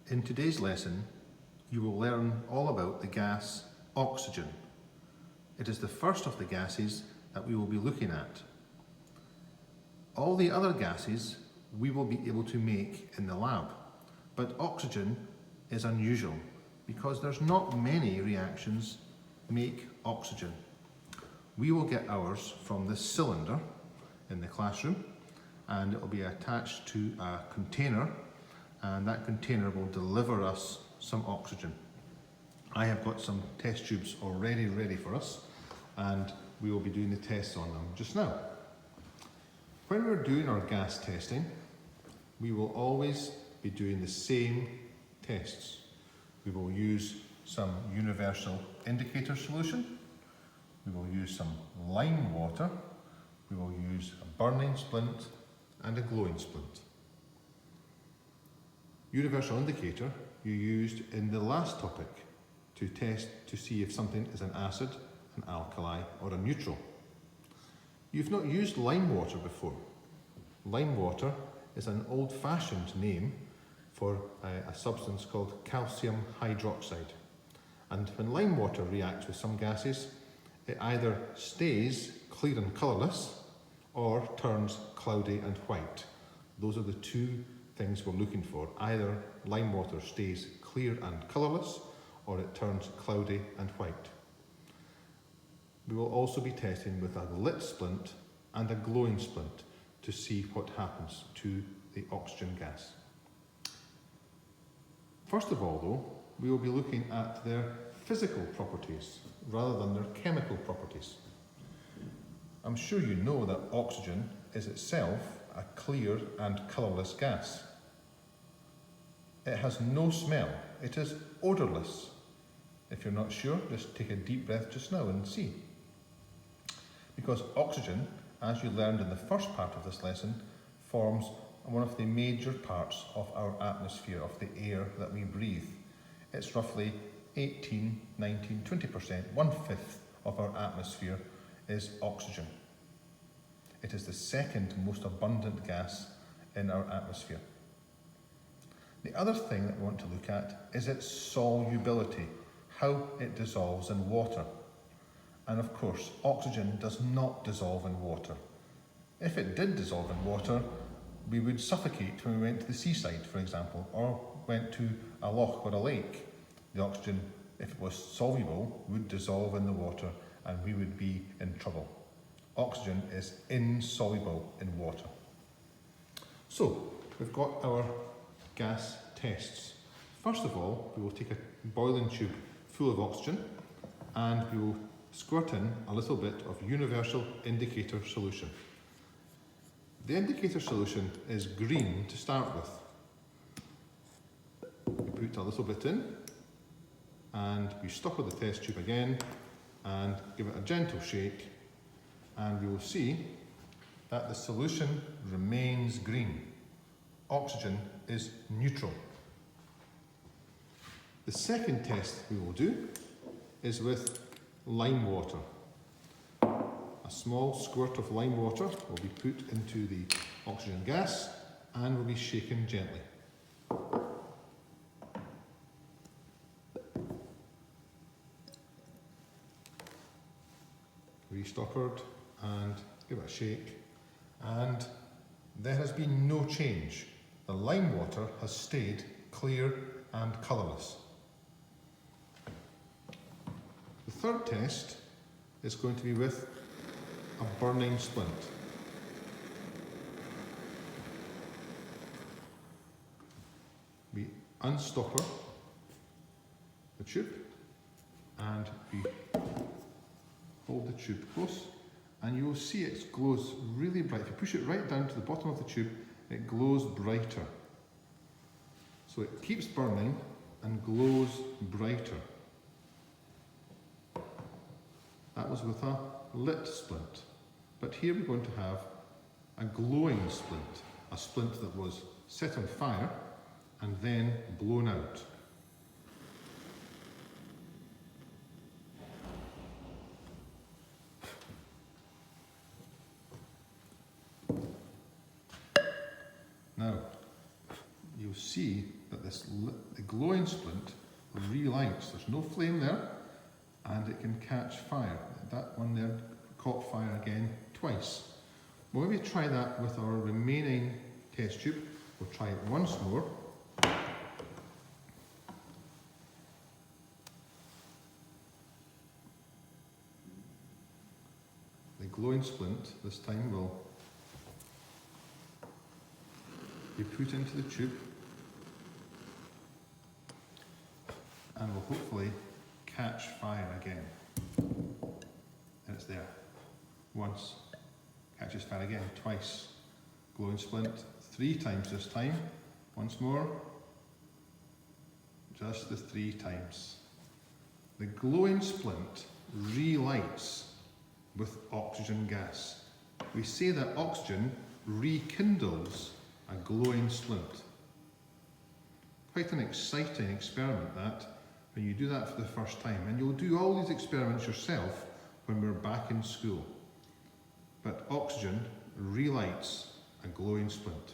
In today's lesson, you will learn all about the gas oxygen. It is the first of the gases that we will be looking at. All the other gases we will be able to make in the lab, but oxygen is unusual because there's not many reactions make oxygen. We will get ours from this cylinder in the classroom, and it will be attached to a container, and that container will deliver us some oxygen. I have got some test tubes already ready for us, and we will be doing the tests on them just now. When we're doing our gas testing, we will always be doing the same tests. We will use some universal indicator solution, we will use some lime water, we will use a burning splint and a glowing splint. Universal indicator you used in the last topic to test to see if something is an acid, an alkali or a neutral. You've not used lime water before. Lime water is an old-fashioned name for a substance called calcium hydroxide. And when lime water reacts with some gases, it either stays clear and colourless or turns cloudy and white. Those are the two things we're looking for. Either lime water stays clear and colourless or it turns cloudy and white. We will also be testing with a lit splint and a glowing splint to see what happens to the oxygen gas. First of all though, we will be looking at their physical properties rather than their chemical properties. I'm sure you know that oxygen is itself a clear and colourless gas. It has no smell, it is odourless. If you're not sure, just take a deep breath just now and see. Because oxygen, as you learned in the first part of this lesson, forms one of the major parts of our atmosphere, of the air that we breathe. It's roughly 18, 19, 20%, 1/5 of our atmosphere is oxygen. It is the second most abundant gas in our atmosphere. The other thing that we want to look at is its solubility, how it dissolves in water. And of course, oxygen does not dissolve in water. If it did dissolve in water, we would suffocate when we went to the seaside, for example, or went to a loch or a lake. The oxygen, if it was soluble, would dissolve in the water and we would be in trouble. Oxygen is insoluble in water. So, we've got our gas tests. First of all, we will take a boiling tube full of oxygen and we will squirt in a little bit of universal indicator solution. The indicator solution is green to start with. We put a little bit in and we stop with the test tube again and give it a gentle shake, and we will see that the solution remains green. Oxygen is neutral. The second test we will do is with lime water. A small squirt of lime water will be put into the oxygen gas and will be shaken gently. Restoppered and give it a shake, and there has been no change. The lime water has stayed clear and colourless. The third test is going to be with a burning splint. We unstopper the tube and we hold the tube close, and you will see it glows really bright. If you push it right down to the bottom of the tube, it glows brighter. So it keeps burning and glows brighter. That was with a lit splint. But here we're going to have a glowing splint, a splint that was set on fire and then blown out. Now, you'll see see that the glowing splint relights. There's no flame there, and it can catch fire. That one there caught fire again twice. We'll maybe try that with our remaining test tube. We'll try it once more. The glowing splint this time will be put into the tube and will hopefully catch fire again. And it's there. Once. Catches fire again. Twice. Glowing splint. 3 times this time. Once more. Just the 3 times. The glowing splint relights with oxygen gas. We say that oxygen rekindles a glowing splint. Quite an exciting experiment that, when you do that for the first time. And you'll do all these experiments yourself when we're back in school. But oxygen relights a glowing splint.